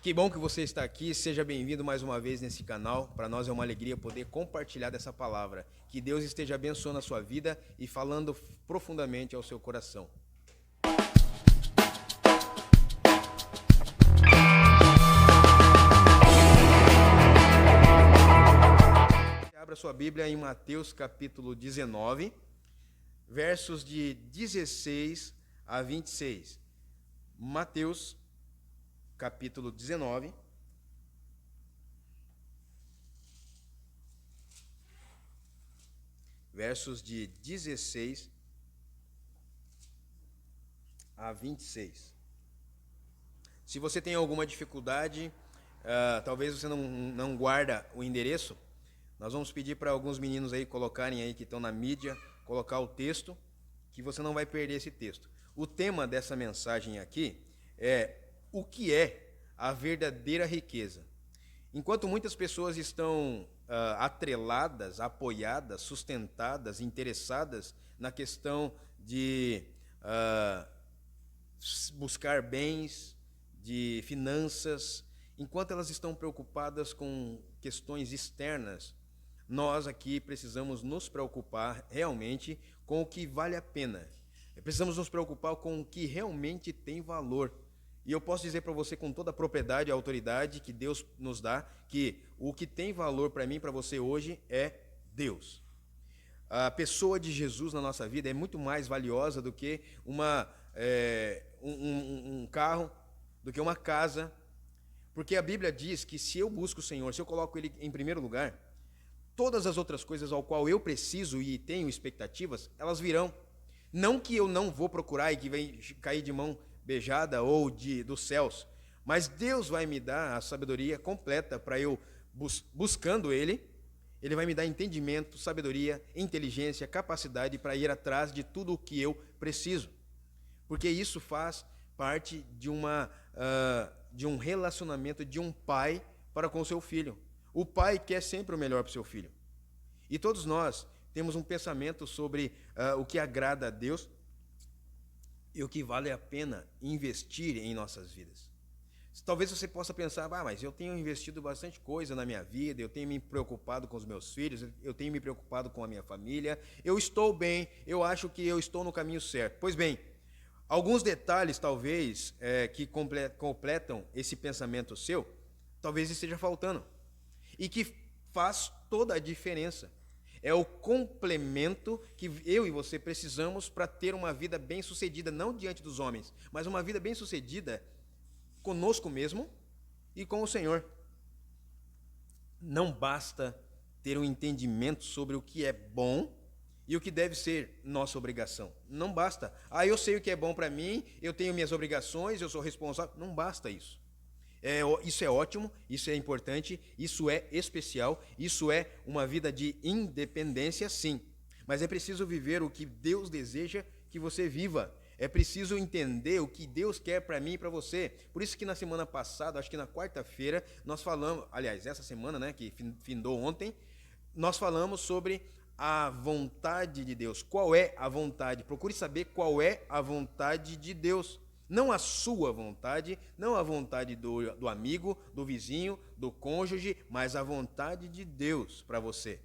Que bom que você está aqui, seja bem-vindo mais uma vez nesse canal. Para nós é uma alegria poder compartilhar dessa palavra. Que Deus esteja abençoando a sua vida e falando profundamente ao seu coração. Abra sua Bíblia em Mateus capítulo 19, versos de 16 a 26. Mateus capítulo 19, versos de 16 a 26. Se você tem alguma dificuldade, talvez você não guarda o endereço, nós vamos pedir para alguns meninos aí colocarem aí que estão na mídia, colocar o texto, que você não vai perder esse texto. O tema dessa mensagem aqui é o que é a verdadeira riqueza. Enquanto muitas pessoas estão atreladas, apoiadas, sustentadas, interessadas na questão de buscar bens, de finanças, enquanto elas estão preocupadas com questões externas, nós aqui precisamos nos preocupar realmente com o que vale a pena. Precisamos nos preocupar com o que realmente tem valor. E eu posso dizer para você com toda a propriedade e autoridade que Deus nos dá, que o que tem valor para mim e para você hoje é Deus. A pessoa de Jesus na nossa vida é muito mais valiosa do que um carro, do que uma casa, porque a Bíblia diz que se eu busco o Senhor, se eu coloco Ele em primeiro lugar, todas as outras coisas ao qual eu preciso e tenho expectativas, elas virão. Não que eu não vou procurar e que vem cair de mão beijada ou dos céus, mas Deus vai me dar a sabedoria completa para eu, buscando Ele vai me dar entendimento, sabedoria, inteligência, capacidade para ir atrás de tudo o que eu preciso. Porque isso faz parte de um relacionamento de um pai para com o seu filho. O pai quer sempre o melhor para o seu filho. E todos nós temos um pensamento sobre o que agrada a Deus e o que vale a pena investir em nossas vidas. Talvez você possa pensar, mas eu tenho investido bastante coisa na minha vida, eu tenho me preocupado com os meus filhos, eu tenho me preocupado com a minha família, eu estou bem, eu acho que eu estou no caminho certo. Pois bem, alguns detalhes talvez que completam esse pensamento seu, talvez esteja faltando. E que faz toda a diferença. É o complemento que eu e você precisamos para ter uma vida bem-sucedida, não diante dos homens, mas uma vida bem-sucedida conosco mesmo e com o Senhor. Não basta ter um entendimento sobre o que é bom e o que deve ser nossa obrigação. Não basta. Eu sei o que é bom para mim, eu tenho minhas obrigações, eu sou responsável. Não basta isso. Isso é ótimo, isso é importante, isso é especial, isso é uma vida de independência, sim. Mas é preciso viver o que Deus deseja que você viva. É preciso entender o que Deus quer para mim e para você. Por isso que na semana passada, acho que na quarta-feira, nós falamos, aliás, essa semana, né, que findou ontem, nós falamos sobre a vontade de Deus. Qual é a vontade? Procure saber qual é a vontade de Deus. Não a sua vontade, não a vontade do amigo, do vizinho, do cônjuge, mas a vontade de Deus para você.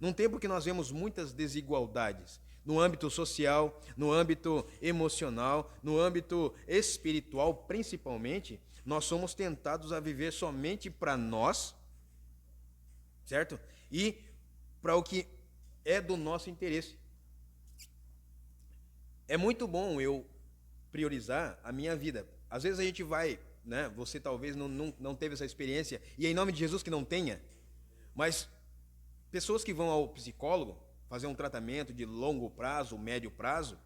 Num tempo que nós vemos muitas desigualdades, no âmbito social, no âmbito emocional, no âmbito espiritual principalmente, nós somos tentados a viver somente para nós, certo? E para o que é do nosso interesse. É muito bom eu priorizar a minha vida. Às vezes a gente vai, né? Você talvez não teve essa experiência, e é em nome de Jesus que não tenha, mas pessoas que vão ao psicólogo fazer um tratamento de longo prazo, médio prazo,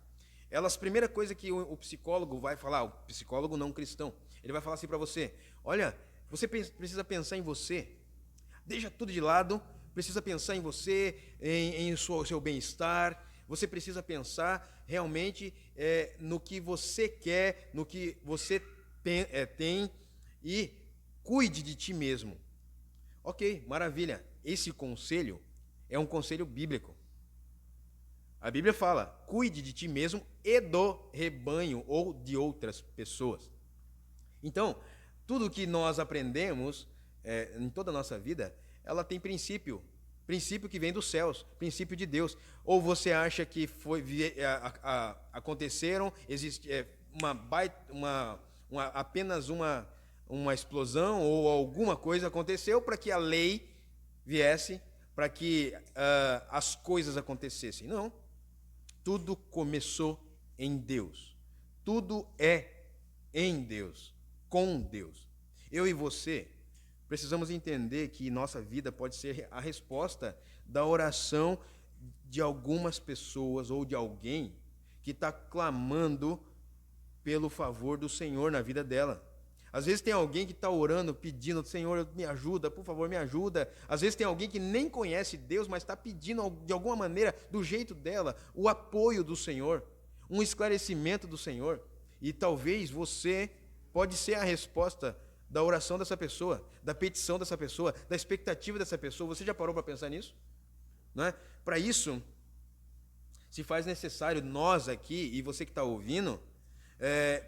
elas, primeira coisa que o psicólogo vai falar, o psicólogo não cristão, ele vai falar assim para você: olha, você precisa pensar em você, deixa tudo de lado, precisa pensar em você, em seu bem-estar. Você precisa pensar realmente no que você quer, no que você tem e cuide de ti mesmo. Ok, maravilha. Esse conselho é um conselho bíblico. A Bíblia fala, cuide de ti mesmo e do rebanho ou de outras pessoas. Então, Tudo que nós aprendemos em toda a nossa vida, ela tem princípio. Princípio que vem dos céus, princípio de Deus. Ou você acha que aconteceram, existe apenas uma explosão ou alguma coisa aconteceu para que a lei viesse, para que as coisas acontecessem. Não. Tudo começou em Deus. Tudo é em Deus, com Deus. Eu e você precisamos entender que nossa vida pode ser a resposta da oração de algumas pessoas ou de alguém que está clamando pelo favor do Senhor na vida dela. Às vezes tem alguém que está orando, pedindo, Senhor, me ajuda, por favor, me ajuda. Às vezes tem alguém que nem conhece Deus, mas está pedindo de alguma maneira, do jeito dela, o apoio do Senhor, um esclarecimento do Senhor. E talvez você pode ser a resposta da oração dessa pessoa, da petição dessa pessoa, da expectativa dessa pessoa. Você já parou para pensar nisso? Não é? Para isso, se faz necessário nós aqui, e você que está ouvindo,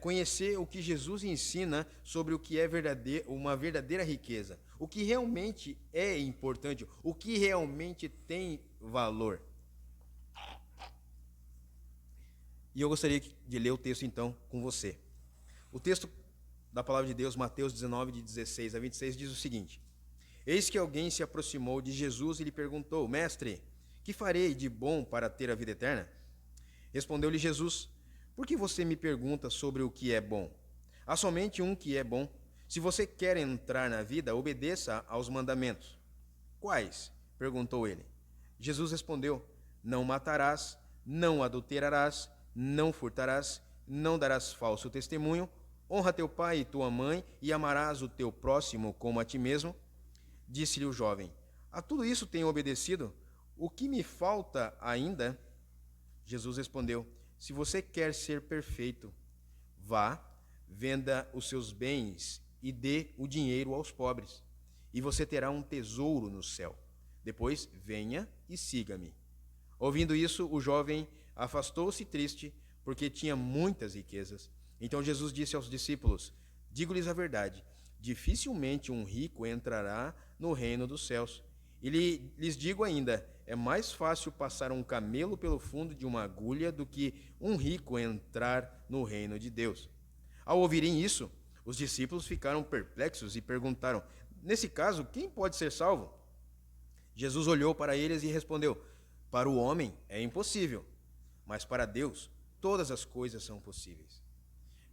conhecer o que Jesus ensina sobre o que é uma verdadeira riqueza, o que realmente é importante, o que realmente tem valor. E eu gostaria de ler o texto então com você. O texto da palavra de Deus, Mateus 19, de 16 a 26, diz o seguinte: Eis que alguém se aproximou de Jesus e lhe perguntou: Mestre, que farei de bom para ter a vida eterna? Respondeu-lhe Jesus: Por que você me pergunta sobre o que é bom? Há somente um que é bom. Se você quer entrar na vida, obedeça aos mandamentos. Quais? Perguntou ele. Jesus respondeu: Não matarás, não adulterarás, não furtarás, não darás falso testemunho, honra teu pai e tua mãe, e amarás o teu próximo como a ti mesmo. Disse-lhe o jovem: A tudo isso tenho obedecido. O que me falta ainda? Jesus respondeu: Se você quer ser perfeito, vá, venda os seus bens e dê o dinheiro aos pobres, e você terá um tesouro no céu. Depois, venha e siga-me. Ouvindo isso, o jovem afastou-se triste, porque tinha muitas riquezas. Então Jesus disse aos discípulos: Digo-lhes a verdade, dificilmente um rico entrará no reino dos céus. E lhes digo ainda, é mais fácil passar um camelo pelo fundo de uma agulha do que um rico entrar no reino de Deus. Ao ouvirem isso, os discípulos ficaram perplexos e perguntaram: Nesse caso, quem pode ser salvo? Jesus olhou para eles e respondeu: Para o homem é impossível, mas para Deus todas as coisas são possíveis.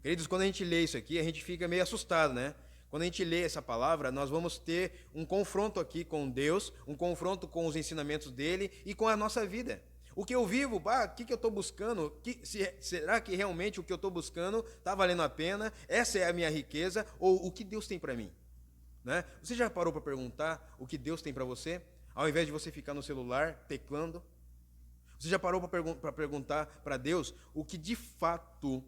Queridos, quando a gente lê isso aqui, a gente fica meio assustado, né? Quando a gente lê essa palavra, nós vamos ter um confronto aqui com Deus, um confronto com os ensinamentos dele e com a nossa vida. O que eu vivo, o que eu estou buscando? Será que realmente o que eu estou buscando está valendo a pena? Essa é a minha riqueza? Ou o que Deus tem para mim? Né? Você já parou para perguntar o que Deus tem para você? Ao invés de você ficar no celular teclando? Você já parou para perguntar para Deus o que de fato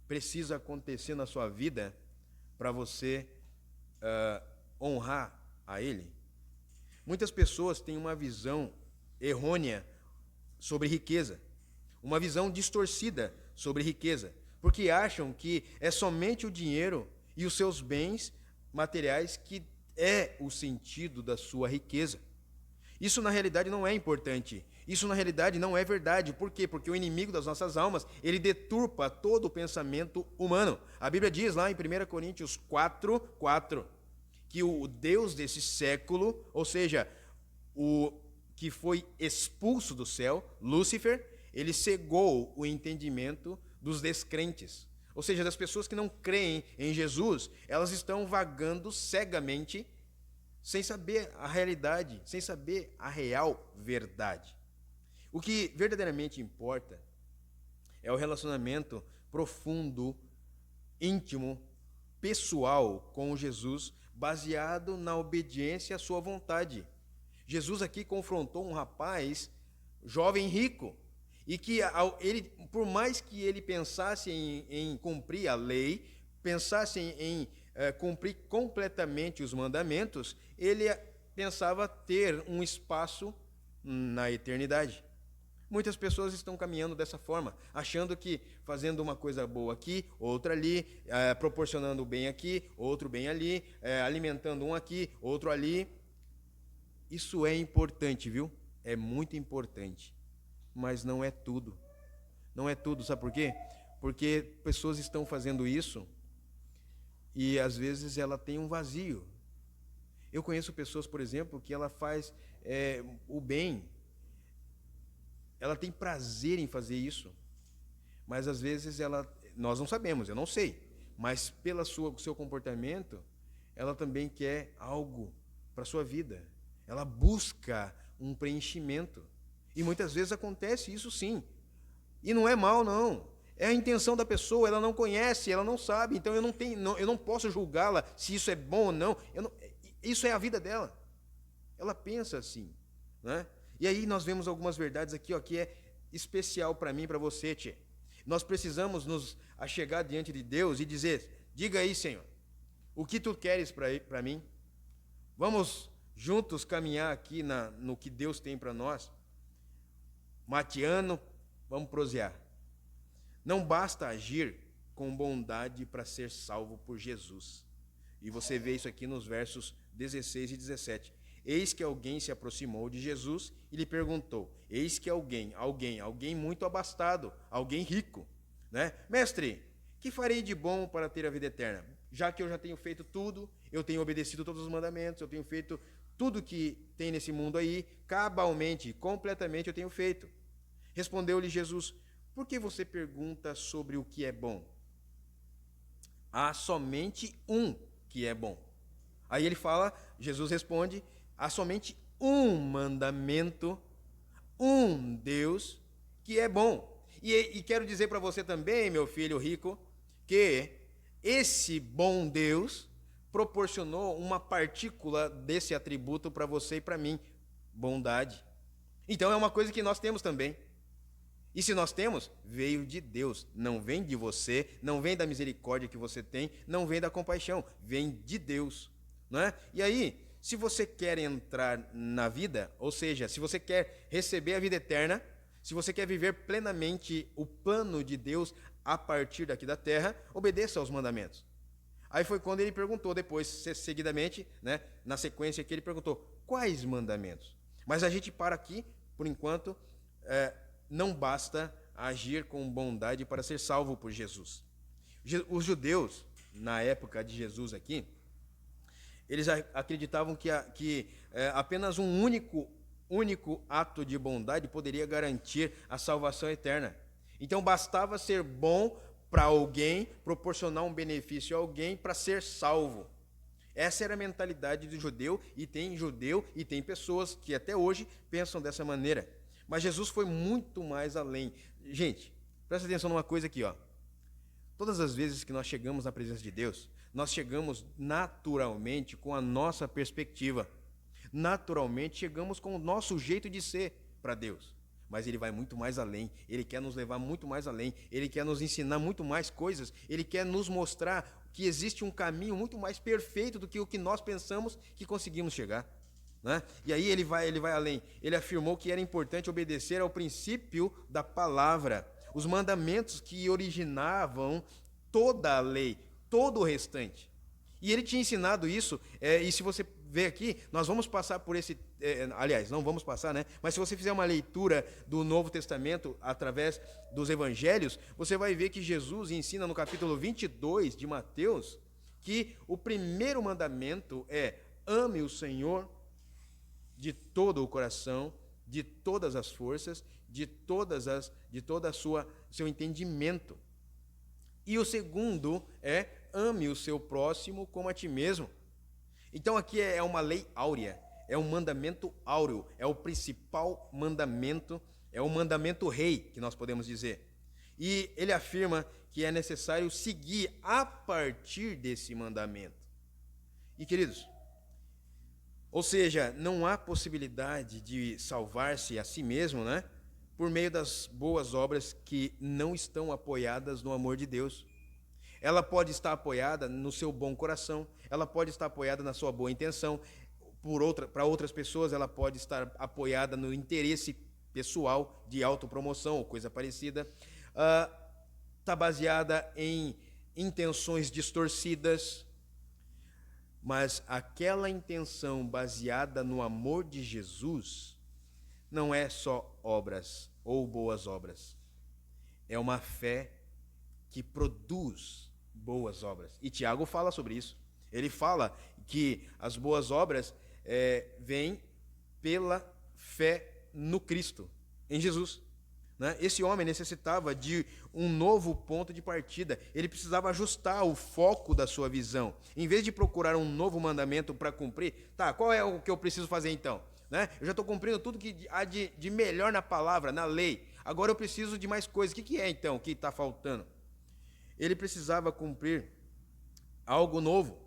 precisa acontecer na sua vida para você honrar a Ele? Muitas pessoas têm uma visão errônea sobre riqueza, uma visão distorcida sobre riqueza, porque acham que é somente o dinheiro e os seus bens materiais que é o sentido da sua riqueza. Isso na realidade não é importante. Isso na realidade não é verdade. Por quê? Porque o inimigo das nossas almas, ele deturpa todo o pensamento humano. A Bíblia diz lá em 1 Coríntios 4:4 que o Deus desse século, ou seja, o que foi expulso do céu, Lúcifer, ele cegou o entendimento dos descrentes. Ou seja, das pessoas que não creem em Jesus, elas estão vagando cegamente, sem saber a realidade, sem saber a real verdade. O que verdadeiramente importa é o relacionamento profundo, íntimo, pessoal com Jesus, baseado na obediência à sua vontade. Jesus aqui confrontou um rapaz jovem rico, e que ele, por mais que ele pensasse em cumprir a lei, pensasse em cumprir completamente os mandamentos, ele pensava ter um espaço na eternidade. Muitas pessoas estão caminhando dessa forma, achando que fazendo uma coisa boa aqui, outra ali, proporcionando bem aqui, outro bem ali, alimentando um aqui, outro ali. Isso é importante, viu? É muito importante, mas não é tudo. Não é tudo, sabe por quê? Porque pessoas estão fazendo isso e às vezes ela tem um vazio. Eu conheço pessoas, por exemplo, que ela faz o bem, ela tem prazer em fazer isso, mas às vezes nós não sabemos, eu não sei, mas pelo seu comportamento, ela também quer algo para a sua vida. Ela busca um preenchimento. E muitas vezes acontece isso sim. E não é mal, não. É a intenção da pessoa, ela não conhece, ela não sabe, então eu não posso julgá-la se isso é bom ou não. Isso é a vida dela. Ela pensa assim, né? E aí nós vemos algumas verdades aqui, ó, que é especial para mim e para você, tchê. Nós precisamos nos achegar diante de Deus e dizer: diga aí, Senhor, o que tu queres para mim? Vamos juntos caminhar aqui no que Deus tem para nós. Matiano, vamos prosear. Não basta agir com bondade para ser salvo por Jesus. E você vê isso aqui nos versos 16 e 17. Eis que alguém se aproximou de Jesus e lhe perguntou: eis que alguém muito abastado, alguém rico, né? Mestre, que farei de bom para ter a vida eterna? Já que eu já tenho feito tudo, eu tenho obedecido todos os mandamentos, eu tenho feito tudo que tem nesse mundo aí, cabalmente, completamente eu tenho feito. Respondeu-lhe Jesus: por que você pergunta sobre o que é bom? Há somente um que é bom. Aí ele fala, Jesus responde: há somente um mandamento, um Deus que é bom. E quero dizer para você também, meu filho rico, que esse bom Deus proporcionou uma partícula desse atributo para você e para mim: bondade. Então é uma coisa que nós temos também. E se nós temos, veio de Deus, não vem de você, não vem da misericórdia que você tem, não vem da compaixão, vem de Deus, não é? E aí, se você quer entrar na vida, ou seja, se você quer receber a vida eterna, se você quer viver plenamente o plano de Deus a partir daqui da terra, obedeça aos mandamentos. Aí foi quando ele perguntou depois, seguidamente, né, na sequência aqui, ele perguntou: quais mandamentos? Mas a gente para aqui, por enquanto. Não basta agir com bondade para ser salvo por Jesus. Os judeus, na época de Jesus aqui, eles acreditavam que apenas um único ato de bondade poderia garantir a salvação eterna. Então bastava ser bom para alguém, proporcionar um benefício a alguém para ser salvo. Essa era a mentalidade do judeu e tem pessoas que até hoje pensam dessa maneira. Mas Jesus foi muito mais além. Gente, presta atenção numa coisa aqui, ó. Todas as vezes que nós chegamos na presença de Deus, nós chegamos naturalmente com a nossa perspectiva. Naturalmente chegamos com o nosso jeito de ser para Deus. Mas Ele vai muito mais além. Ele quer nos levar muito mais além. Ele quer nos ensinar muito mais coisas. Ele quer nos mostrar que existe um caminho muito mais perfeito do que o que nós pensamos que conseguimos chegar. Né? E aí ele vai além. Ele afirmou que era importante obedecer ao princípio da palavra, os mandamentos que originavam toda a lei, todo o restante. E ele tinha ensinado isso, e se você ver aqui, nós vamos passar por esse... aliás, não vamos passar, né? Mas se você fizer uma leitura do Novo Testamento através dos Evangelhos, você vai ver que Jesus ensina no capítulo 22 de Mateus que o primeiro mandamento é: ame o Senhor de todo o coração, de todas as forças, de todo seu entendimento. E o segundo é: ame o seu próximo como a ti mesmo. Então aqui é uma lei áurea, é um mandamento áureo, é o principal mandamento, é o mandamento rei, que nós podemos dizer. E ele afirma que é necessário seguir a partir desse mandamento. E queridos, ou seja, não há possibilidade de salvar-se a si mesmo, né, por meio das boas obras que não estão apoiadas no amor de Deus. Ela pode estar apoiada no seu bom coração, ela pode estar apoiada na sua boa intenção, para outras pessoas ela pode estar apoiada no interesse pessoal, de autopromoção ou coisa parecida. Está baseada em intenções distorcidas. Mas aquela intenção baseada no amor de Jesus não é só obras ou boas obras. É uma fé que produz boas obras. E Tiago fala sobre isso. Ele fala que as boas obras vêm pela fé no Cristo, em Jesus. Né? Esse homem necessitava de um novo ponto de partida. Ele precisava ajustar o foco da sua visão. Em vez de procurar um novo mandamento para cumprir, tá, qual é o que eu preciso fazer então? Né? Eu já estou cumprindo tudo que há de melhor na palavra, na lei. Agora eu preciso de mais coisas. O que é então que está faltando? Ele precisava cumprir algo novo,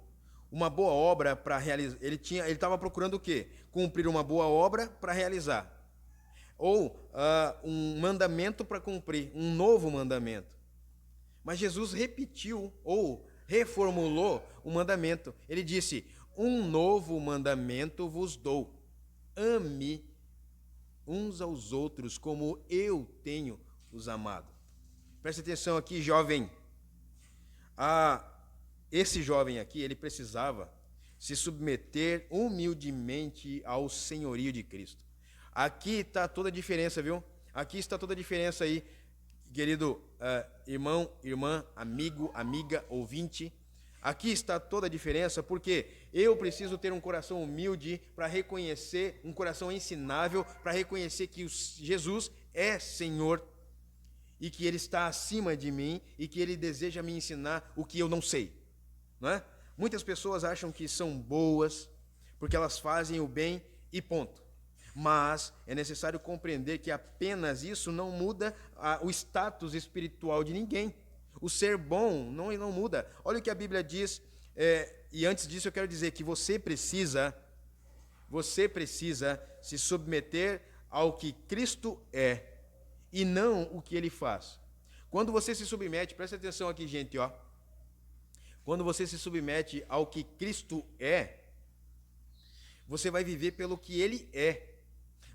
uma boa obra para realizar. Ele estava procurando o quê? Cumprir uma boa obra para realizar. Ou um mandamento para cumprir, um novo mandamento. Mas Jesus repetiu ou reformulou o mandamento. Ele disse: um novo mandamento vos dou. Ame uns aos outros como eu tenho os amado. Preste atenção aqui, jovem. Esse jovem aqui, ele precisava se submeter humildemente ao senhorio de Cristo. Aqui está toda a diferença, viu? Aqui está toda a diferença aí, querido irmão, irmã, amigo, amiga, ouvinte. Aqui está toda a diferença, porque eu preciso ter um coração humilde para reconhecer, um coração ensinável, para reconhecer que Jesus é Senhor e que Ele está acima de mim e que Ele deseja me ensinar o que eu não sei. Não é? Muitas pessoas acham que são boas porque elas fazem o bem e ponto. Mas é necessário compreender que apenas isso não muda o status espiritual de ninguém. O ser bom não muda. Olha o que a Bíblia diz, e antes disso eu quero dizer que você precisa se submeter ao que Cristo é e não o que Ele faz. Quando você se submete, presta atenção aqui, gente, ó. Quando você se submete ao que Cristo é, você vai viver pelo que Ele é.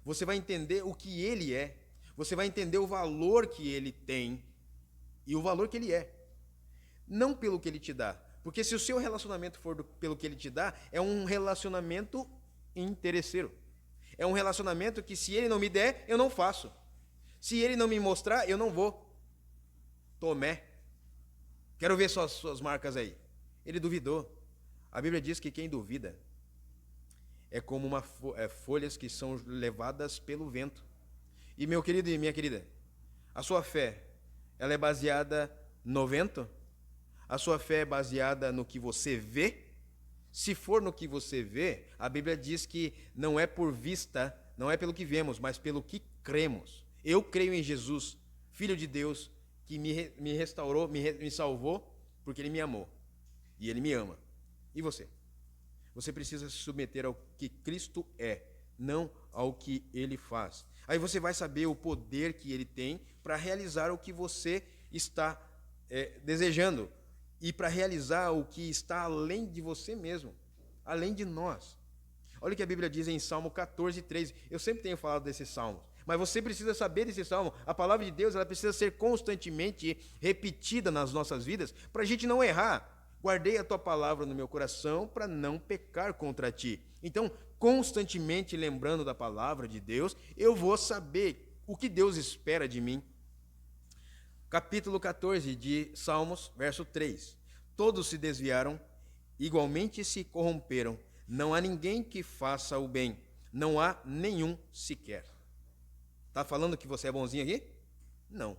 Você vai entender o que Ele é. Você vai entender o valor que Ele tem e o valor que Ele é. Não pelo que Ele te dá. Porque se o seu relacionamento for pelo que Ele te dá, é um relacionamento interesseiro. É um relacionamento que se Ele não me der, eu não faço. Se Ele não me mostrar, eu não vou. Tomé. Quero ver suas marcas aí. Ele duvidou. A Bíblia diz que quem duvida é como folhas que são levadas pelo vento. E meu querido e minha querida, a sua fé, ela é baseada no vento? A sua fé é baseada no que você vê? Se for no que você vê, a Bíblia diz que não é por vista, não é pelo que vemos, mas pelo que cremos. Eu creio em Jesus, Filho de Deus, que me restaurou, me salvou, porque Ele me amou. E Ele me ama. E você? Você precisa se submeter ao que Cristo é, não ao que Ele faz. Aí você vai saber o poder que Ele tem para realizar o que você está desejando e para realizar o que está além de você mesmo, além de nós. Olha o que a Bíblia diz em Salmo 14:3. Eu sempre tenho falado desses salmos, mas você precisa saber desse salmo. A palavra de Deus, ela precisa ser constantemente repetida nas nossas vidas para a gente não errar. Guardei a tua palavra no meu coração para não pecar contra ti. Então, constantemente lembrando da palavra de Deus, eu vou saber o que Deus espera de mim. Capítulo 14 de Salmos, verso 3. Todos se desviaram, igualmente se corromperam. Não há ninguém que faça o bem. Não há nenhum sequer. Está falando que você é bonzinho aqui? Não,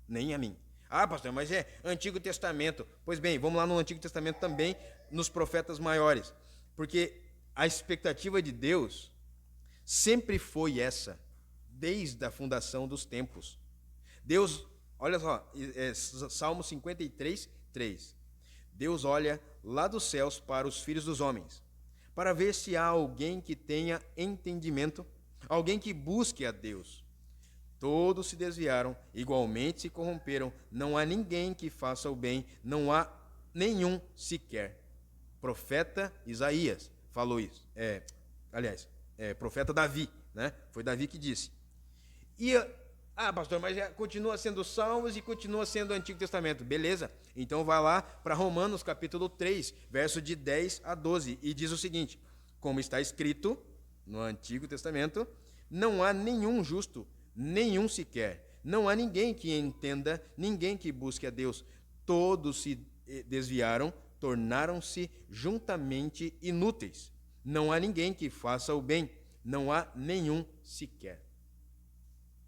nem a mim. Ah, pastor, mas é Antigo Testamento. Pois bem, vamos lá no Antigo Testamento também, nos profetas maiores. Porque a expectativa de Deus sempre foi essa, desde a fundação dos tempos. Deus, olha só, Salmo 53:3. Deus olha lá dos céus para os filhos dos homens, para ver se há alguém que tenha entendimento, alguém que busque a Deus. Todos se desviaram, igualmente se corromperam. Não há ninguém que faça o bem, não há nenhum sequer. Profeta Isaías falou isso. Profeta Davi, né? Foi Davi que disse. E, pastor, mas continua sendo Salmos e continua sendo Antigo Testamento. Beleza, então vai lá para Romanos capítulo 3, verso de 10 a 12, e diz o seguinte: como está escrito no Antigo Testamento, não há nenhum justo, nenhum sequer. Não há ninguém que entenda, ninguém que busque a Deus. Todos se desviaram, tornaram-se juntamente inúteis. Não há ninguém que faça o bem, não há nenhum sequer.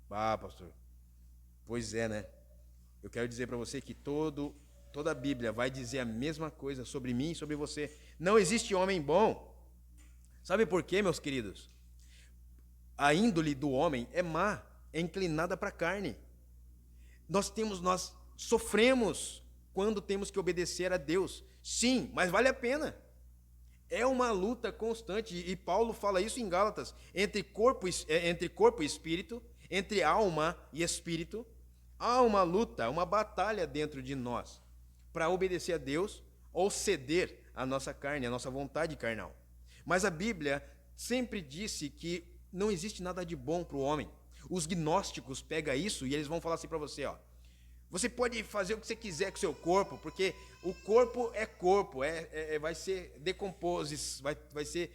Pastor, pois é, né? Eu quero dizer para você que toda a Bíblia vai dizer a mesma coisa sobre mim e sobre você. Não existe homem bom. Sabe por quê, meus queridos? A índole do homem é má, é inclinada para a carne. Nós sofremos quando temos que obedecer a Deus. Sim, mas vale a pena. É uma luta constante, e Paulo fala isso em Gálatas, entre corpo e espírito, entre alma e espírito. Há uma luta, uma batalha dentro de nós para obedecer a Deus ou ceder à nossa carne, à nossa vontade carnal. Mas a Bíblia sempre disse que não existe nada de bom para o homem. Os gnósticos pegam isso e eles vão falar assim para você, ó: você pode fazer o que você quiser com o seu corpo, porque o corpo é corpo, vai ser vai ser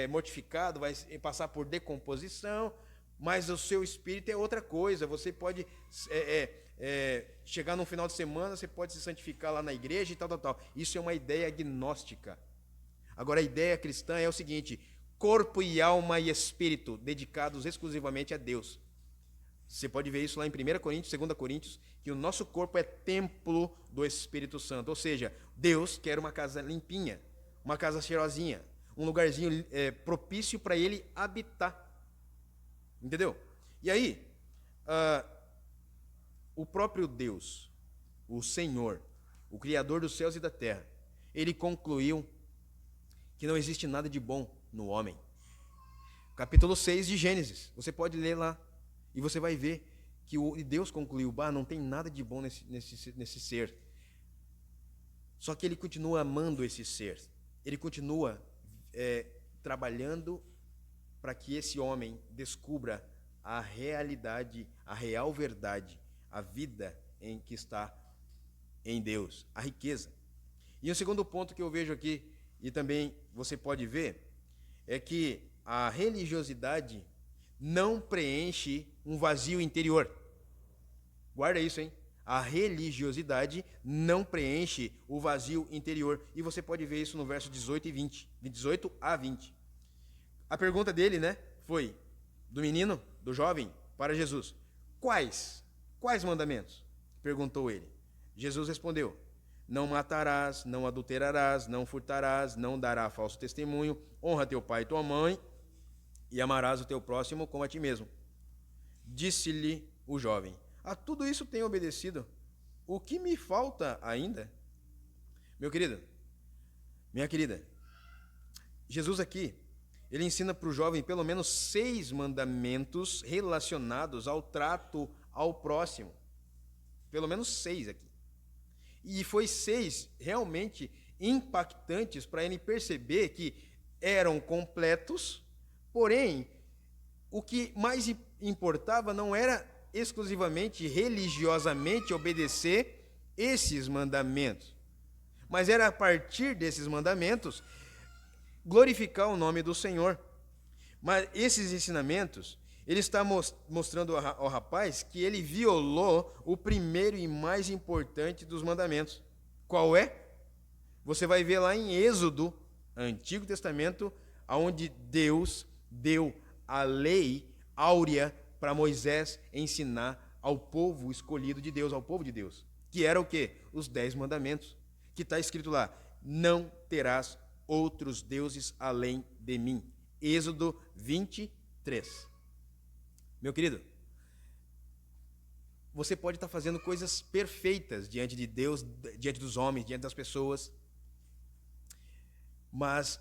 mortificado, vai passar por decomposição, mas o seu espírito é outra coisa. Você pode chegar no final de semana, você pode se santificar lá na igreja e tal. Isso é uma ideia gnóstica. Agora, a ideia cristã é o seguinte: corpo e alma e espírito dedicados exclusivamente a Deus. Você pode ver isso lá em 1 Coríntios, 2 Coríntios, que o nosso corpo é templo do Espírito Santo. Ou seja, Deus quer uma casa limpinha, uma casa cheirosinha, um lugarzinho propício para Ele habitar. Entendeu? E aí, o próprio Deus, o Senhor, o Criador dos céus e da terra, Ele concluiu que não existe nada de bom no homem. Capítulo 6 de Gênesis, você pode ler lá, e você vai ver que Deus concluiu: não tem nada de bom nesse ser. Só que Ele continua amando esse ser. Ele continua trabalhando para que esse homem descubra a realidade, a real verdade, a vida em que está em Deus, a riqueza. E o segundo ponto que eu vejo aqui, e também você pode ver, é que a religiosidade não preenche um vazio interior. Guarda isso, hein? A religiosidade não preenche o vazio interior. E você pode ver isso no verso 18 e 20, de 18 a 20. A pergunta dele, foi do menino, do jovem, para Jesus: Quais mandamentos? Perguntou ele. Jesus respondeu: não matarás, não adulterarás, não furtarás, não darás falso testemunho, honra teu pai e tua mãe, e amarás o teu próximo como a ti mesmo. Disse-lhe o jovem: a tudo isso tenho obedecido. O que me falta ainda? Meu querido, minha querida, Jesus aqui, ele ensina para o jovem pelo menos 6 mandamentos relacionados ao trato ao próximo. Pelo menos 6 aqui. E foi 6 realmente impactantes para ele perceber que eram completos, porém, o que mais importava não era exclusivamente religiosamente obedecer esses mandamentos, mas era a partir desses mandamentos glorificar o nome do Senhor. Mas esses ensinamentos, ele está mostrando ao rapaz que ele violou o primeiro e mais importante dos mandamentos. Qual é? Você vai ver lá em Êxodo, Antigo Testamento, onde Deus deu a lei áurea para Moisés ensinar ao povo escolhido de Deus, ao povo de Deus. Que era o quê? Os 10 mandamentos. Que está escrito lá: não terás outros deuses além de mim. Êxodo 23. Meu querido, você pode estar fazendo coisas perfeitas diante de Deus, diante dos homens, diante das pessoas, mas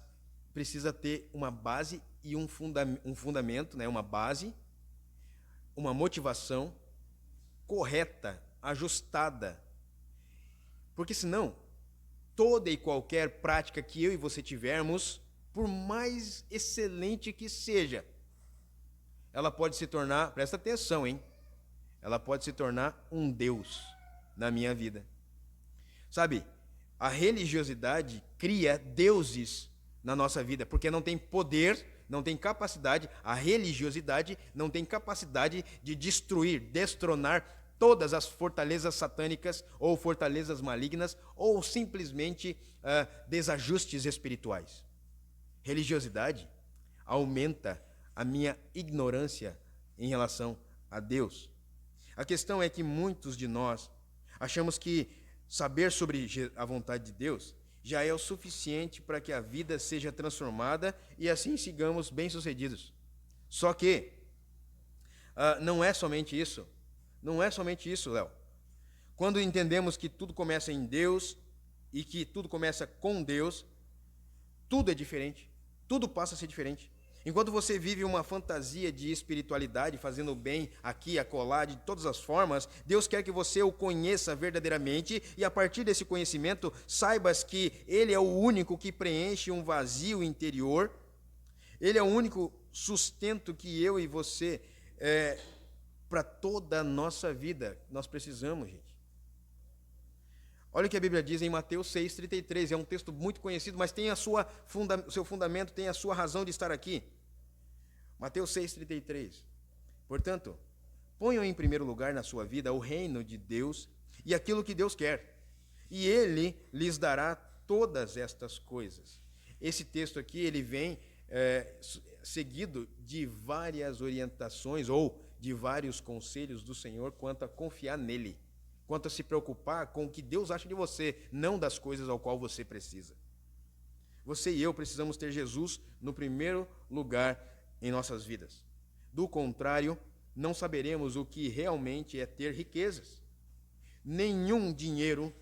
precisa ter uma base e um fundamento, uma base, uma motivação correta, ajustada. Porque senão, toda e qualquer prática que eu e você tivermos, por mais excelente que seja, ela pode se tornar, presta atenção, hein? Ela pode se tornar um Deus na minha vida. Sabe, a religiosidade cria deuses na nossa vida, porque não tem poder, não tem capacidade, a religiosidade não tem capacidade de destruir, destronar todas as fortalezas satânicas ou fortalezas malignas ou simplesmente desajustes espirituais. Religiosidade aumenta a minha ignorância em relação a Deus. A questão é que muitos de nós achamos que saber sobre a vontade de Deus já é o suficiente para que a vida seja transformada e assim sigamos bem-sucedidos. Só que não é somente isso. Não é somente isso, Léo. Quando entendemos que tudo começa em Deus e que tudo começa com Deus, tudo é diferente. Tudo passa a ser diferente. Enquanto você vive uma fantasia de espiritualidade, fazendo bem aqui e acolá, de todas as formas, Deus quer que você o conheça verdadeiramente e a partir desse conhecimento, saibas que Ele é o único que preenche um vazio interior, Ele é o único sustento que eu e você, para toda a nossa vida, nós precisamos, gente. Olha o que a Bíblia diz em Mateus 6,33, é um texto muito conhecido, mas tem o seu fundamento, tem a sua razão de estar aqui. Mateus 6,33. Portanto, ponham em primeiro lugar na sua vida o reino de Deus e aquilo que Deus quer, e Ele lhes dará todas estas coisas. Esse texto aqui, ele vem seguido de várias orientações ou de vários conselhos do Senhor quanto a confiar nele, quanto a se preocupar com o que Deus acha de você, não das coisas ao qual você precisa. Você e eu precisamos ter Jesus no primeiro lugar em nossas vidas. Do contrário, não saberemos o que realmente é ter riquezas. Nenhum dinheiro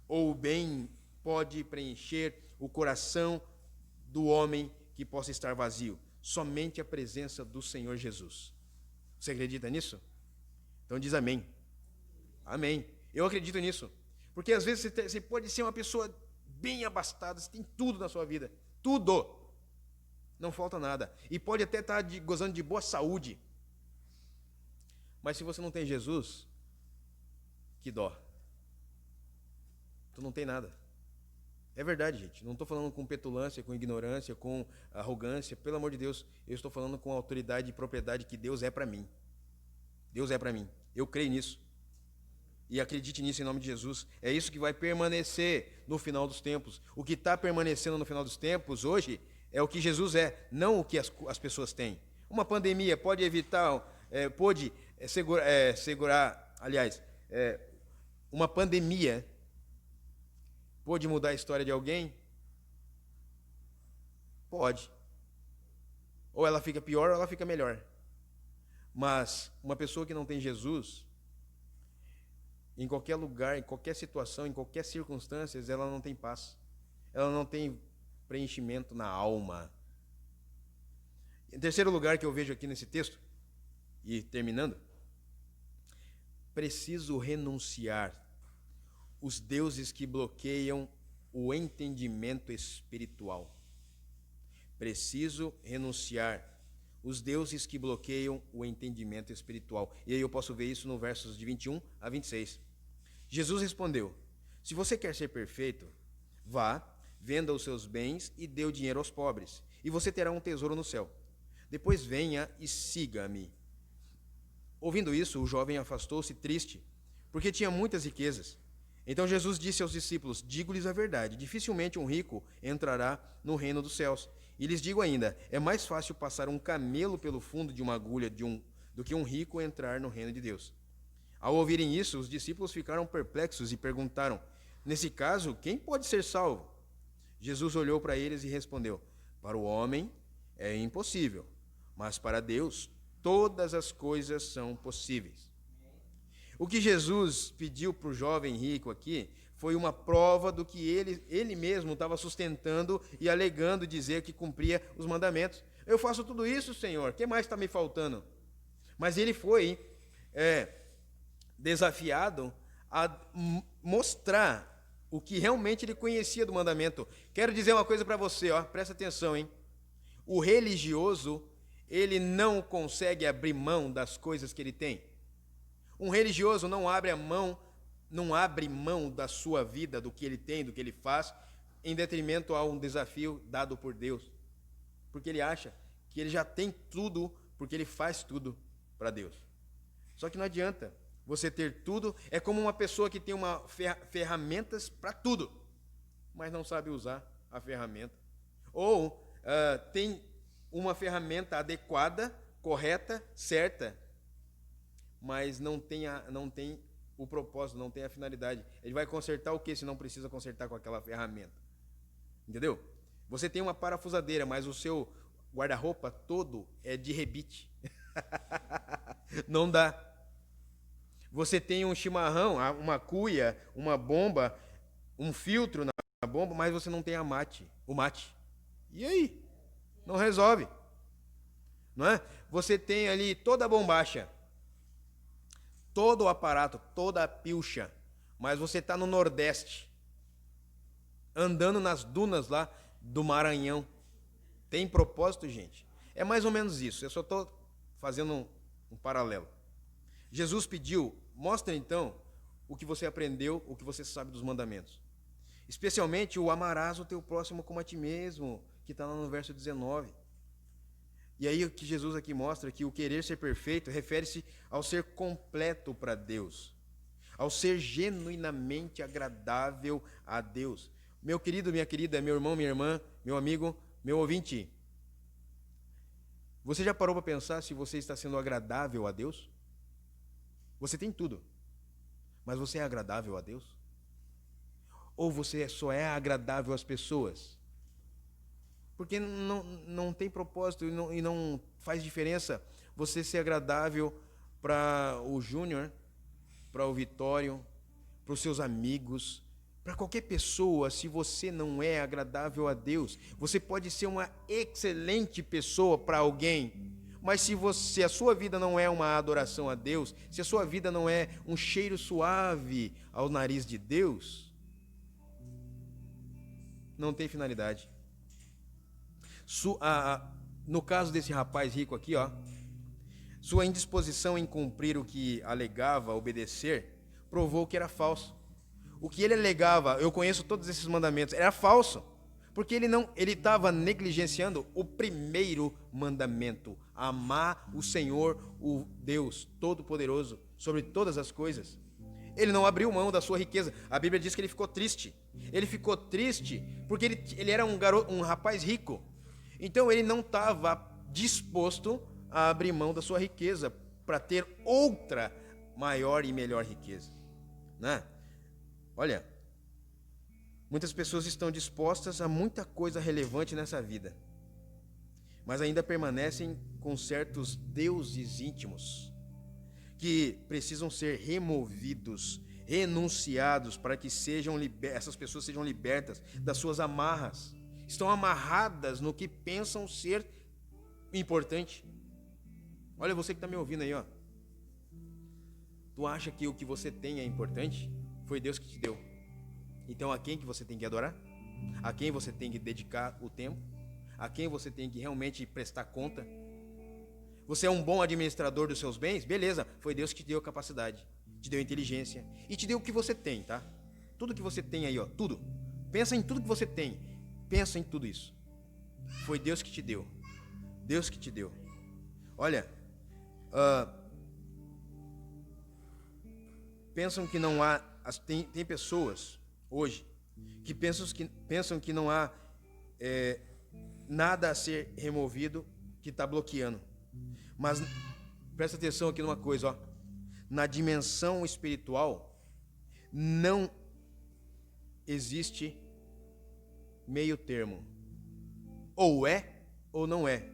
ou bem pode preencher o coração do homem que possa estar vazio. Somente a presença do Senhor Jesus. Você acredita nisso? Então diz amém. Amém. Eu acredito nisso. Porque às vezes você pode ser uma pessoa bem abastada, você tem tudo na sua vida. Tudo. Não falta nada. E pode até estar gozando de boa saúde. Mas se você não tem Jesus, que dó. Tu não tem nada. É verdade, gente. Não estou falando com petulância, com ignorância, com arrogância. Pelo amor de Deus, eu estou falando com a autoridade e propriedade que Deus é para mim. Deus é para mim. Eu creio nisso. E acredite nisso em nome de Jesus. É isso que vai permanecer no final dos tempos. O que está permanecendo no final dos tempos hoje é o que Jesus é, não o que as pessoas têm. Uma pandemia pode evitar, pode segurar, aliás, uma pandemia pode mudar a história de alguém? Pode. Ou ela fica pior ou ela fica melhor. Mas uma pessoa que não tem Jesus, em qualquer lugar, em qualquer situação, em qualquer circunstância, ela não tem paz. Ela não tem preenchimento na alma. Em terceiro lugar que eu vejo aqui nesse texto, e terminando, preciso renunciar os deuses que bloqueiam o entendimento espiritual. Preciso renunciar os deuses que bloqueiam o entendimento espiritual. E aí eu posso ver isso no versos de 21 a 26. Jesus respondeu: se você quer ser perfeito, vá, venda os seus bens e dê o dinheiro aos pobres, e você terá um tesouro no céu. Depois venha e siga-me. Ouvindo isso, o jovem afastou-se triste, porque tinha muitas riquezas. Então Jesus disse aos discípulos: digo-lhes a verdade, dificilmente um rico entrará no reino dos céus. E lhes digo ainda, é mais fácil passar um camelo pelo fundo de uma agulha do que um rico entrar no reino de Deus. Ao ouvirem isso, os discípulos ficaram perplexos e perguntaram: nesse caso, quem pode ser salvo? Jesus olhou para eles e respondeu: para o homem é impossível, mas para Deus todas as coisas são possíveis. O que Jesus pediu para o jovem rico aqui foi uma prova do que ele mesmo estava sustentando e alegando dizer que cumpria os mandamentos. Eu faço tudo isso, Senhor, o que mais está me faltando? Mas ele foi desafiado a mostrar o que realmente ele conhecia do mandamento. Quero dizer uma coisa para você, presta atenção, hein? O religioso, ele não consegue abrir mão das coisas que ele tem. Um religioso não abre mão da sua vida, do que ele tem, do que ele faz, em detrimento a um desafio dado por Deus. Porque ele acha que ele já tem tudo, porque ele faz tudo para Deus. Só que não adianta você ter tudo. É como uma pessoa que tem ferramentas para tudo, mas não sabe usar a ferramenta. Ou tem uma ferramenta adequada, correta, certa, mas não tem o propósito, não tem a finalidade. Ele vai consertar o que se não precisa consertar com aquela ferramenta? Entendeu? Você tem uma parafusadeira, mas o seu guarda-roupa todo é de rebite. Não dá. Você tem um chimarrão, uma cuia, uma bomba, um filtro na bomba, mas você não tem o mate. E aí? Não resolve. Não é? Você tem ali toda a bombacha, todo o aparato, toda a pilcha, mas você está no Nordeste, andando nas dunas lá do Maranhão. Tem propósito, gente? É mais ou menos isso. Eu só estou fazendo um paralelo. Jesus pediu, mostra então o que você aprendeu, o que você sabe dos mandamentos. Especialmente o amarás o teu próximo como a ti mesmo, que está lá no verso 19. E aí o que Jesus aqui mostra, que o querer ser perfeito refere-se ao ser completo para Deus, ao ser genuinamente agradável a Deus. Meu querido, minha querida, meu irmão, minha irmã, meu amigo, meu ouvinte, você já parou para pensar se você está sendo agradável a Deus? Você tem tudo, mas você é agradável a Deus? Ou você só é agradável às pessoas? Porque não tem propósito e não faz diferença você ser agradável para o Júnior, para o Vitório, para os seus amigos, para qualquer pessoa. Se você não é agradável a Deus, você pode ser uma excelente pessoa para alguém, mas se a sua vida não é uma adoração a Deus, se a sua vida não é um cheiro suave ao nariz de Deus, não tem finalidade. No caso desse rapaz rico aqui, sua indisposição em cumprir o que alegava obedecer provou que era falso. O que ele alegava, eu conheço todos esses mandamentos, era falso, porque ele estava negligenciando o primeiro mandamento: amar o Senhor, o Deus Todo-Poderoso, sobre todas as coisas. Ele não abriu mão da sua riqueza. A Bíblia diz que ele ficou triste. Ele ficou triste porque ele era um rapaz rico. Então ele não estava disposto a abrir mão da sua riqueza para ter outra maior e melhor riqueza, né? Olha, muitas pessoas estão dispostas a muita coisa relevante nessa vida, mas ainda permanecem com certos deuses íntimos que precisam ser removidos, renunciados, para que essas pessoas sejam libertas das suas amarras. Estão amarradas no que pensam ser importante. Olha, você que está me ouvindo aí, Tu acha que o que você tem é importante? Foi Deus que te deu. Então a quem que você tem que adorar? A quem você tem que dedicar o tempo? A quem você tem que realmente prestar conta? Você é um bom administrador dos seus bens? Beleza, foi Deus que te deu capacidade, te deu inteligência e te deu o que você tem, tá? Tudo que você tem aí, tudo. Pensa em tudo que você tem. Pensa em tudo isso. Foi Deus que te deu. Deus que te deu. Olha, pensam que não há... Tem pessoas hoje que pensam que não há nada a ser removido que está bloqueando. Mas presta atenção aqui numa coisa, na dimensão espiritual não existe meio termo. Ou é ou não é.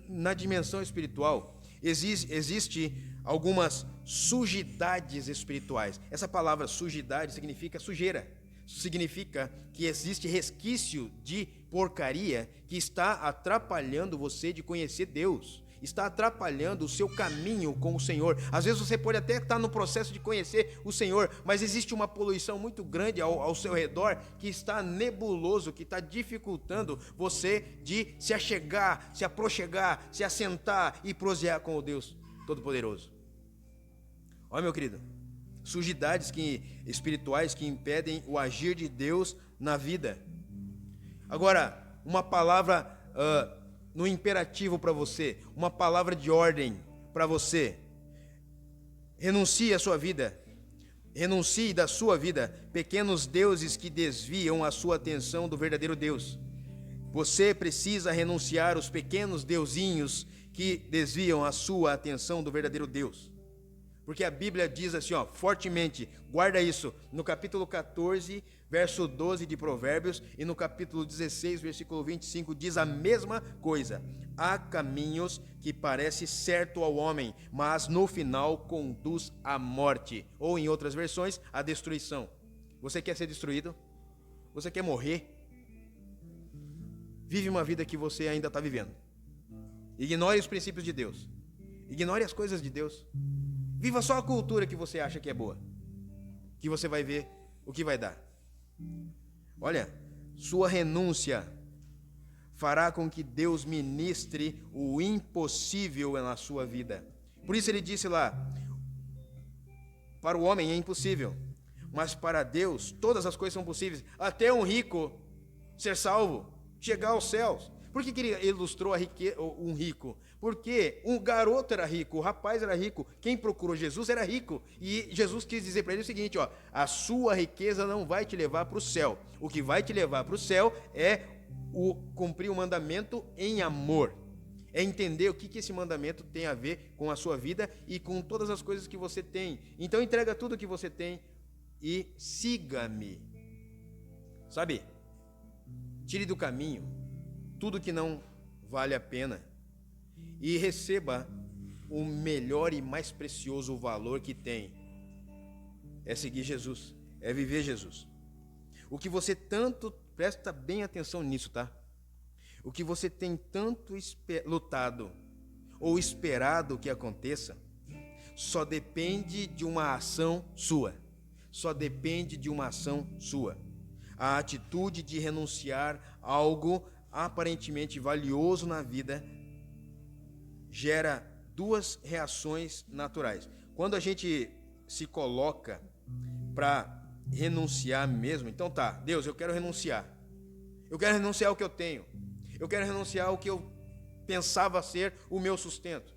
Na dimensão espiritual existe algumas sujidades espirituais. Essa palavra sujidade significa sujeira. Significa que existe resquício de porcaria que está atrapalhando você de conhecer Deus. está atrapalhando o seu caminho com o Senhor. Às vezes você pode até estar no processo de conhecer o Senhor, mas existe uma poluição muito grande ao seu redor que está nebuloso, que está dificultando você de se achegar, se aproxegar, se assentar e prosear com o Deus Todo-Poderoso. Olha, meu querido, sujidades espirituais que impedem o agir de Deus na vida. Agora, uma palavra no imperativo para você, uma palavra de ordem para você. Renuncie à sua vida, renuncie da sua vida pequenos deuses que desviam a sua atenção do verdadeiro Deus. Você precisa renunciar os pequenos deusinhos que desviam a sua atenção do verdadeiro Deus. Porque a Bíblia diz assim, fortemente, guarda isso, no capítulo 14, verso 12 de Provérbios, e no capítulo 16, versículo 25, diz a mesma coisa. Há caminhos que parecem certo ao homem, mas no final conduz à morte. Ou em outras versões, à destruição. Você quer ser destruído? Você quer morrer? Vive uma vida que você ainda está vivendo. Ignore os princípios de Deus. Ignore as coisas de Deus. Viva só a cultura que você acha que é boa, que você vai ver o que vai dar. Olha, sua renúncia fará com que Deus ministre o impossível na sua vida. Por isso ele disse lá, para o homem é impossível, mas para Deus todas as coisas são possíveis. Até um rico ser salvo, chegar aos céus. Por que ele ilustrou um rico? Porque um garoto era rico, o rapaz era rico, quem procurou Jesus era rico. E Jesus quis dizer para ele o seguinte, a sua riqueza não vai te levar para o céu. O que vai te levar para o céu é cumprir o mandamento em amor. É entender o que esse mandamento tem a ver com a sua vida e com todas as coisas que você tem. Então entrega tudo que você tem e siga-me. Sabe? Tire do caminho tudo que não vale a pena e receba o melhor e mais precioso valor que tem. É seguir Jesus, é viver Jesus. O que você tanto, presta bem atenção nisso, tá? O que você tem tanto lutado ou esperado que aconteça, só depende de uma ação sua. Só depende de uma ação sua. A atitude de renunciar a algo aparentemente valioso na vida gera duas reações naturais. Quando a gente se coloca para renunciar mesmo, então tá, Deus, eu quero renunciar. Eu quero renunciar ao que eu tenho. Eu quero renunciar ao que eu pensava ser o meu sustento.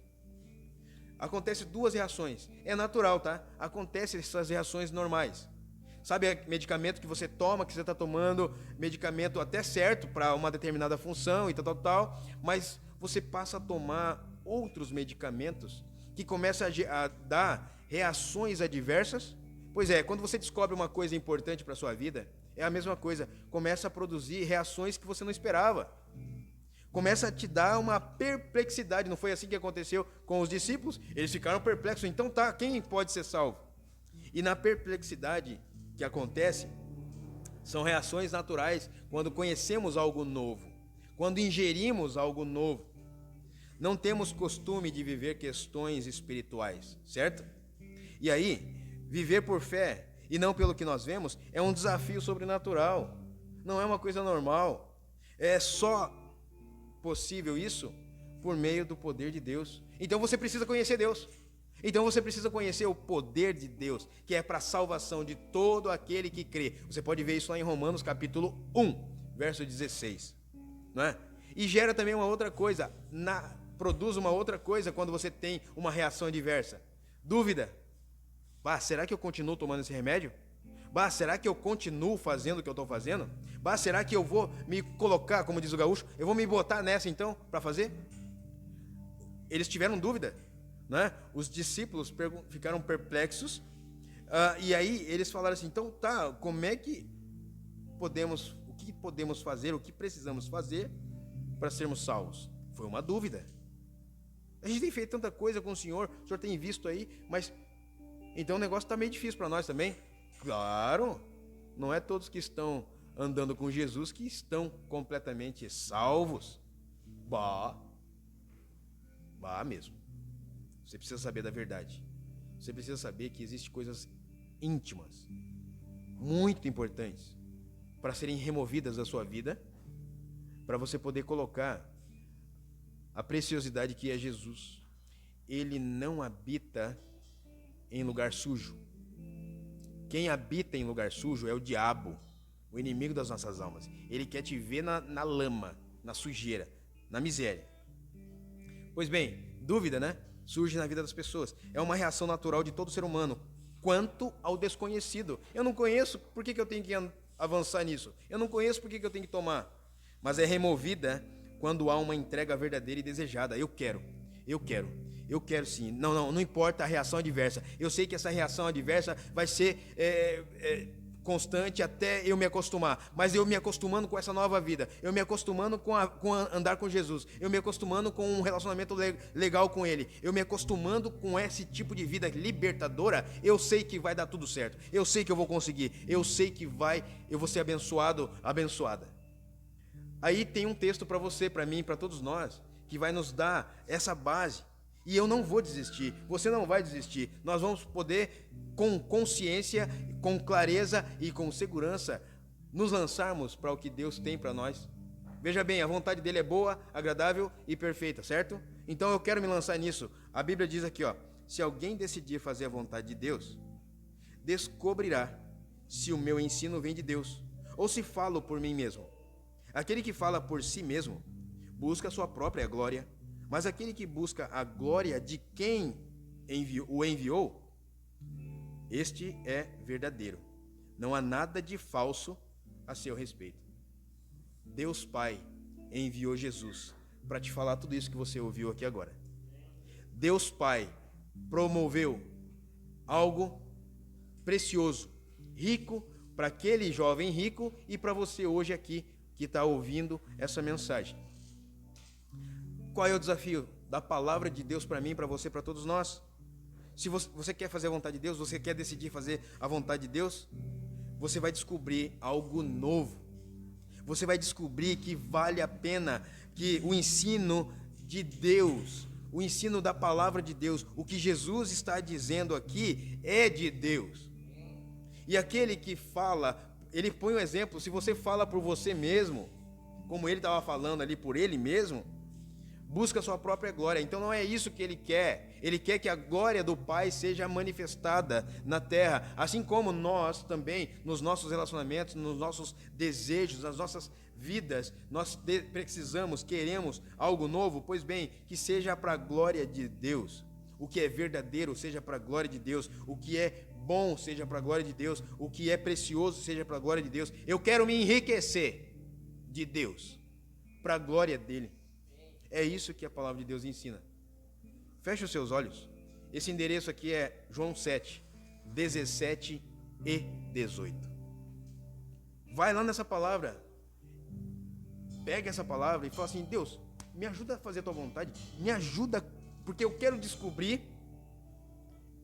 Acontece duas reações. É natural, tá? Acontecem essas reações normais. Sabe, medicamento que você toma, que você está tomando, medicamento até certo para uma determinada função e tal, mas você passa a tomar outros medicamentos que começam a dar reações adversas. Pois é, quando você descobre uma coisa importante para a sua vida, é a mesma coisa, começa a produzir reações que você não esperava. Começa a te dar uma perplexidade. Não foi assim que aconteceu com os discípulos? Eles ficaram perplexos. Então tá, quem pode ser salvo? E na perplexidade que acontece, são reações naturais quando conhecemos algo novo, quando ingerimos algo novo. Não temos costume de viver questões espirituais, certo? E aí, viver por fé e não pelo que nós vemos é um desafio sobrenatural, não é uma coisa normal. É só possível isso por meio do poder de Deus. Então você precisa conhecer Deus. Então você precisa conhecer o poder de Deus, que é para a salvação de todo aquele que crê. Você pode ver isso lá em Romanos capítulo 1, verso 16. Não é? E gera também uma outra coisa, produz uma outra coisa quando você tem uma reação adversa. Dúvida. Será que eu continuo tomando esse remédio? Será que eu continuo fazendo o que eu estou fazendo? Será que eu vou me colocar, como diz o gaúcho, eu vou me botar nessa então para fazer? Eles tiveram dúvida. Né? Os discípulos ficaram perplexos, e aí eles falaram assim, então tá, o que podemos fazer, o que precisamos fazer para sermos salvos? Foi uma dúvida. A gente tem feito tanta coisa com o Senhor tem visto aí, mas então o negócio está meio difícil para nós também. Claro, não é todos que estão andando com Jesus que estão completamente salvos. Vá mesmo. Você precisa saber da verdade. Você precisa saber que existem coisas íntimas, muito importantes, para serem removidas da sua vida, para você poder colocar a preciosidade que é Jesus. Ele não habita em lugar sujo. Quem habita em lugar sujo é o diabo, o inimigo das nossas almas. Ele quer te ver na lama, na sujeira, na miséria. Pois bem, dúvida, né? Surge na vida das pessoas. É uma reação natural de todo ser humano quanto ao desconhecido. Eu não conheço, por que eu tenho que avançar nisso? Eu não conheço, por que eu tenho que tomar? Mas é removida quando há uma entrega verdadeira e desejada. Eu quero sim. Não importa a reação adversa. Eu sei que essa reação adversa vai ser constante até eu me acostumar. Mas eu me acostumando com essa nova vida, eu me acostumando com andar com Jesus, eu me acostumando com um relacionamento legal com Ele, eu me acostumando com esse tipo de vida libertadora, eu sei que vai dar tudo certo. Eu sei que eu vou conseguir. Eu sei que eu vou ser abençoado, abençoada. Aí tem um texto para você, para mim, para todos nós, que vai nos dar essa base. E eu não vou desistir, você não vai desistir. Nós vamos poder, com consciência, com clareza e com segurança, nos lançarmos para o que Deus tem para nós. Veja bem, a vontade dele é boa, agradável e perfeita, certo? Então eu quero me lançar nisso. A Bíblia diz aqui, se alguém decidir fazer a vontade de Deus, descobrirá se o meu ensino vem de Deus, ou se falo por mim mesmo. Aquele que fala por si mesmo, busca a sua própria glória. Mas aquele que busca a glória de quem o enviou, este é verdadeiro. Não há nada de falso a seu respeito. Deus Pai enviou Jesus para te falar tudo isso que você ouviu aqui agora. Deus Pai promoveu algo precioso, rico, para aquele jovem rico e para você hoje aqui que está ouvindo essa mensagem. Qual é o desafio da palavra de Deus para mim, para você, para todos nós? Se você quer fazer a vontade de Deus, você quer decidir fazer a vontade de Deus, você vai descobrir algo novo. Você vai descobrir que vale a pena, que o ensino de Deus, o ensino da palavra de Deus, o que Jesus está dizendo aqui é de Deus. E aquele que fala, ele põe um exemplo, se você fala por você mesmo, como ele estava falando ali por ele mesmo, busca a sua própria glória. Então não é isso que ele quer. Ele quer que a glória do Pai seja manifestada na terra. Assim como nós também, nos nossos relacionamentos, nos nossos desejos, nas nossas vidas, nós precisamos, queremos algo novo. Pois bem, que seja para a glória de Deus. O que é verdadeiro seja para a glória de Deus. O que é bom seja para a glória de Deus. O que é precioso seja para a glória de Deus. Eu quero me enriquecer de Deus, para a glória dele. É isso que a palavra de Deus ensina. Feche os seus olhos. Esse endereço aqui é João 7, 17 e 18. Vai lá nessa palavra. Pega essa palavra e fala assim: Deus, me ajuda a fazer a tua vontade. Me ajuda, porque eu quero descobrir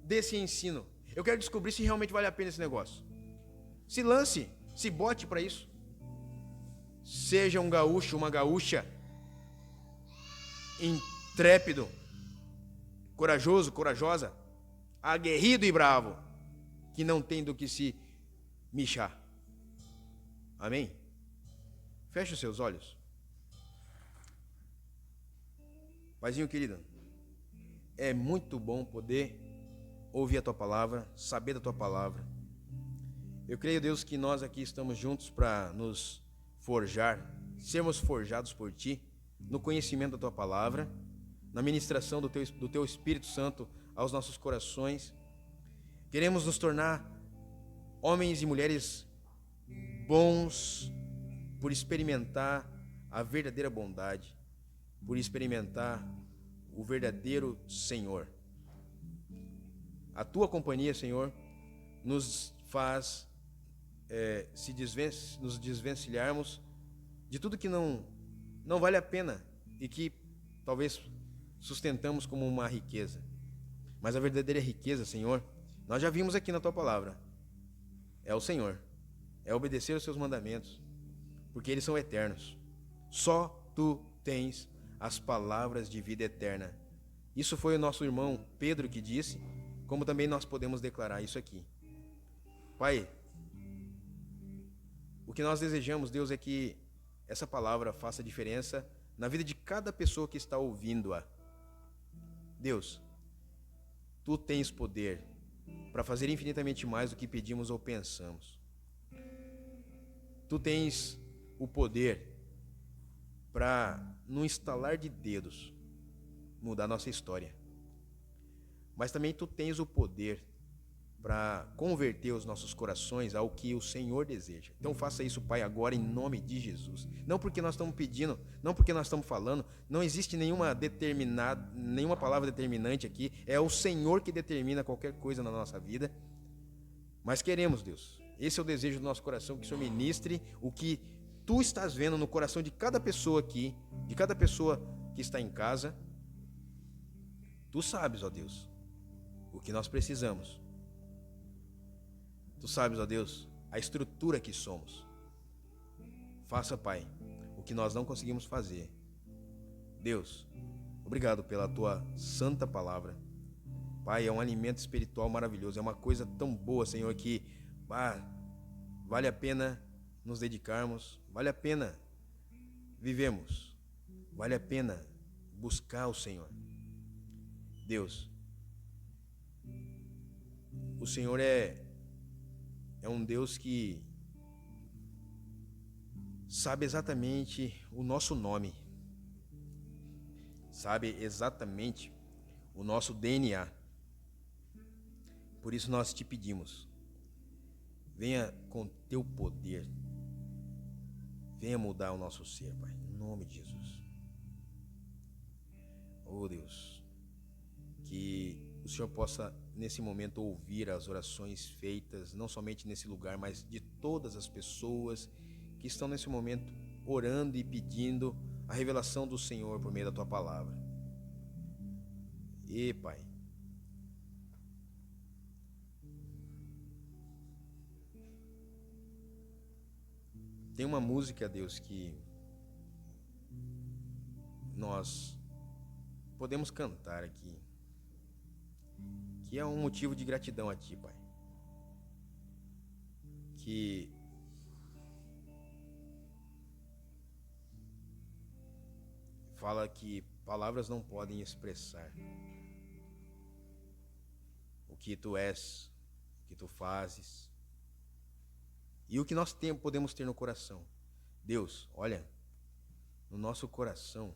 desse ensino. Eu quero descobrir se realmente vale a pena esse negócio. Se lance, se bote para isso. Seja um gaúcho, uma gaúcha intrépido, corajoso, corajosa, aguerrido e bravo, que não tem do que se mixar. Amém? Feche os seus olhos. Paizinho querido, é muito bom poder ouvir a tua palavra, saber da tua palavra. Eu creio, Deus, que nós aqui estamos juntos para nos forjar, sermos forjados por ti, no conhecimento da tua palavra, na ministração do teu Espírito Santo aos nossos corações. Queremos nos tornar homens e mulheres bons por experimentar a verdadeira bondade, por experimentar o verdadeiro Senhor. A tua companhia, Senhor, nos faz nos desvencilharmos de tudo que não vale a pena e que talvez sustentamos como uma riqueza. Mas a verdadeira riqueza, Senhor, nós já vimos aqui na tua palavra, é o Senhor, é obedecer os seus mandamentos, porque eles são eternos. Só tu tens as palavras de vida eterna. Isso foi o nosso irmão Pedro que disse, como também nós podemos declarar isso aqui. Pai, o que nós desejamos, Deus, é que essa palavra faça diferença na vida de cada pessoa que está ouvindo-a. Deus, Tu tens poder para fazer infinitamente mais do que pedimos ou pensamos. Tu tens o poder para, num estalar de dedos, mudar nossa história. Mas também Tu tens o poder para converter os nossos corações ao que o Senhor deseja. Então faça isso, Pai, agora em nome de Jesus. Não porque nós estamos pedindo, não porque nós estamos falando, não existe nenhuma palavra determinante aqui, é o Senhor que determina qualquer coisa na nossa vida. Mas queremos, Deus, esse é o desejo do nosso coração, que o Senhor ministre o que Tu estás vendo no coração de cada pessoa aqui, de cada pessoa que está em casa. Tu sabes, ó Deus, o que nós precisamos. Tu sabes, ó Deus, a estrutura que somos. Faça, Pai, o que nós não conseguimos fazer. Deus, obrigado pela Tua santa palavra. Pai, é um alimento espiritual maravilhoso, é uma coisa tão boa, Senhor, que vale a pena nos dedicarmos, vale a pena vivemos, vale a pena buscar o Senhor. Deus, o Senhor é um Deus que sabe exatamente o nosso nome, sabe exatamente o nosso DNA. Por isso nós te pedimos, venha com Teu poder, venha mudar o nosso ser, Pai, em nome de Jesus. Oh Deus, que o Senhor possa nesse momento ouvir as orações feitas, não somente nesse lugar, mas de todas as pessoas que estão nesse momento orando e pedindo a revelação do Senhor por meio da Tua palavra. E Pai, tem uma música, Deus, que nós podemos cantar aqui, que é um motivo de gratidão a Ti, Pai. Que fala que palavras não podem expressar o que Tu és, o que Tu fazes e o que nós podemos ter no coração. Deus, olha, no nosso coração,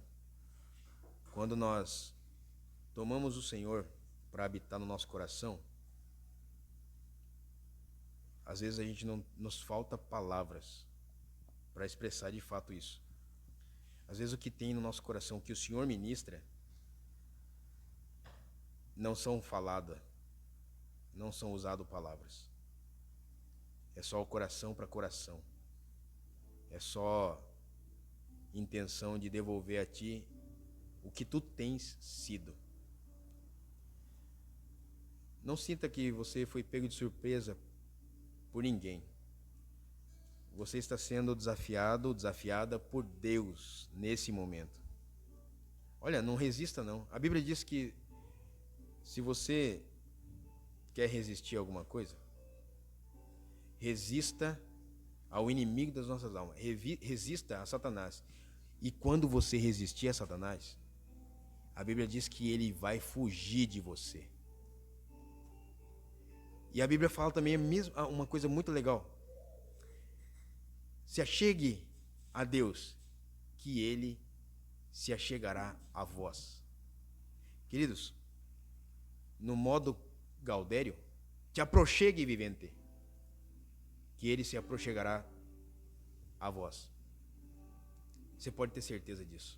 quando nós tomamos o Senhor para habitar no nosso coração, às vezes a gente não nos falta palavras para expressar de fato isso. Às vezes o que tem no nosso coração, que o Senhor ministra, não são faladas, não são usadas palavras. É só o coração para coração. É só intenção de devolver a Ti o que Tu tens sido. Não sinta que você foi pego de surpresa por ninguém. Você está sendo desafiado, desafiada por Deus nesse momento. Olha, não resista não. A Bíblia diz que se você quer resistir a alguma coisa, resista ao inimigo das nossas almas. Resista a Satanás. E quando você resistir a Satanás, a Bíblia diz que ele vai fugir de você. E a Bíblia fala também uma coisa muito legal. Se achegue a Deus, que Ele se achegará a vós. Queridos, no modo Gaudério, te aproxegue, vivente, que Ele se aproxegará a vós. Você pode ter certeza disso.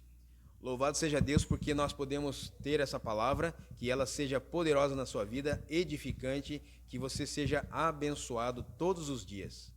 Louvado seja Deus, porque nós podemos ter essa palavra, que ela seja poderosa na sua vida, edificante, que você seja abençoado todos os dias.